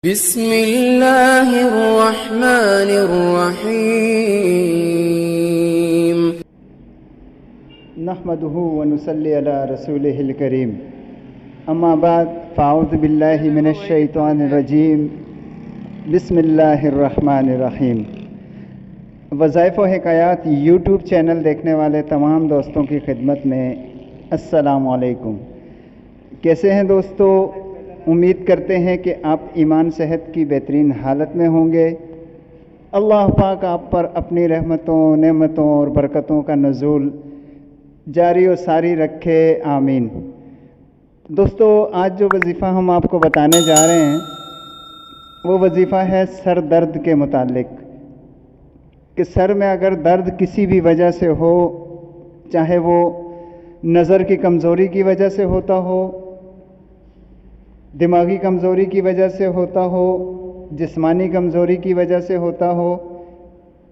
بسم اللہ الرحمن الرحیم نحمده ونصلی علی رسولہ الکریم اما بعد فاعوذ باللہ من الشیطان الرجیم بسم اللہ الرحمن الرحیم۔ وظائف و حکایات یوٹیوب چینل دیکھنے والے تمام دوستوں کی خدمت میں السلام علیکم۔ کیسے ہیں دوستو؟ امید کرتے ہیں کہ آپ ایمان صحت کی بہترین حالت میں ہوں گے۔ اللہ پاک آپ پر اپنی رحمتوں، نعمتوں اور برکتوں کا نزول جاری و ساری رکھے، آمین۔ دوستو، آج جو وظیفہ ہم آپ کو بتانے جا رہے ہیں وہ وظیفہ ہے سر درد کے متعلق، کہ سر میں اگر درد کسی بھی وجہ سے ہو، چاہے وہ نظر کی کمزوری کی وجہ سے ہوتا ہو، دماغی کمزوری کی وجہ سے ہوتا ہو، جسمانی کمزوری کی وجہ سے ہوتا ہو،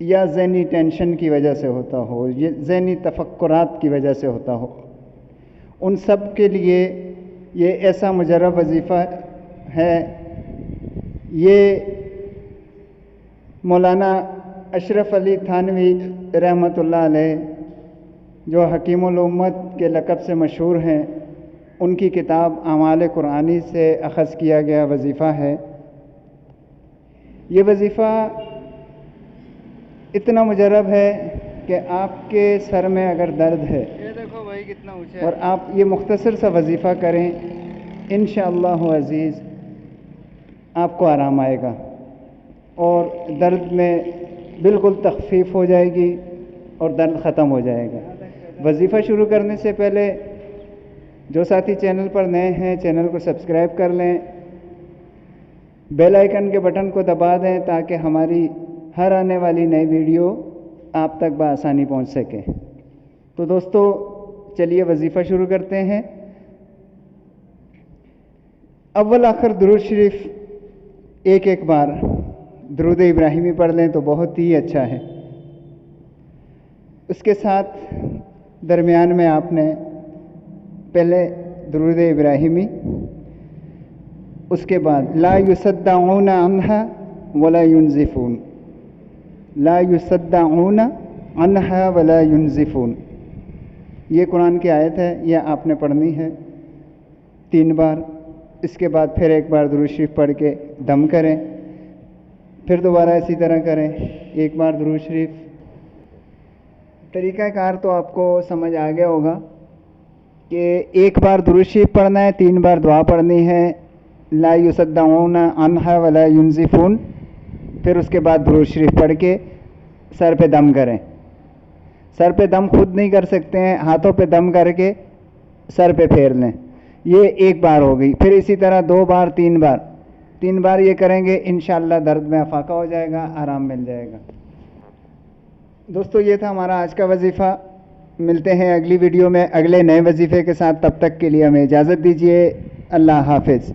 یا ذہنی ٹینشن کی وجہ سے ہوتا ہو، ذہنی تفکرات کی وجہ سے ہوتا ہو، ان سب کے لیے یہ ایسا مجرب وظیفہ ہے۔ یہ مولانا اشرف علی تھانوی رحمۃ اللہ علیہ، جو حکیم الامت کے لقب سے مشہور ہیں، ان کی کتاب اعمال قرآنی سے اخذ کیا گیا وظیفہ ہے۔ یہ وظیفہ اتنا مجرب ہے کہ آپ کے سر میں اگر درد ہے اور آپ یہ مختصر سا وظیفہ کریں، انشاءاللہ عزیز آپ کو آرام آئے گا اور درد میں بالکل تخفیف ہو جائے گی اور درد ختم ہو جائے گا۔ وظیفہ شروع کرنے سے پہلے جو ساتھی چینل پر نئے ہیں، چینل کو سبسکرائب کر لیں، بیل آئیکن کے بٹن کو دبا دیں تاکہ ہماری ہر آنے والی نئی ویڈیو آپ تک بآسانی پہنچ سکے۔ تو دوستو چلیے وظیفہ شروع کرتے ہیں۔ اول آخر درود شریف ایک بار درود ابراہیمی پڑھ لیں تو بہت ہی اچھا ہے۔ اس کے ساتھ درمیان میں آپ نے پہلے درود ابراہیمی، اس کے بعد لا یصدعون عنہا ولا ینزفون، لا یصدعون عنہا ولا ینزفون، یہ قرآن کی آیت ہے، یہ آپ نے پڑھنی ہے 3 بار۔ اس کے بعد پھر ایک بار درود شریف پڑھ کے دم کریں، پھر دوبارہ اسی طرح کریں، ایک بار درود شریف۔ طریقہ کار تو آپ کو سمجھ آ گیا ہوگا کہ ایک بار درود شریف پڑھنا ہے، 3 بار دعا پڑھنی ہے، لا یصدعون عنہا ولا ینزفون، پھر اس کے بعد درود شریف پڑھ کے سر پہ دم کریں۔ سر پہ دم خود نہیں کر سکتے ہیں، ہاتھوں پہ دم کر کے سر پہ پھیر لیں، یہ ایک بار ہو گئی۔ پھر اسی طرح 2 بار 3 بار یہ کریں گے، انشاءاللہ درد میں افاقہ ہو جائے گا، آرام مل جائے گا۔ دوستو یہ تھا ہمارا آج کا وظیفہ۔ ملتے ہیں اگلی ویڈیو میں اگلے نئے وظیفے کے ساتھ، تب تک کے لیے ہمیں اجازت دیجیے۔ اللہ حافظ۔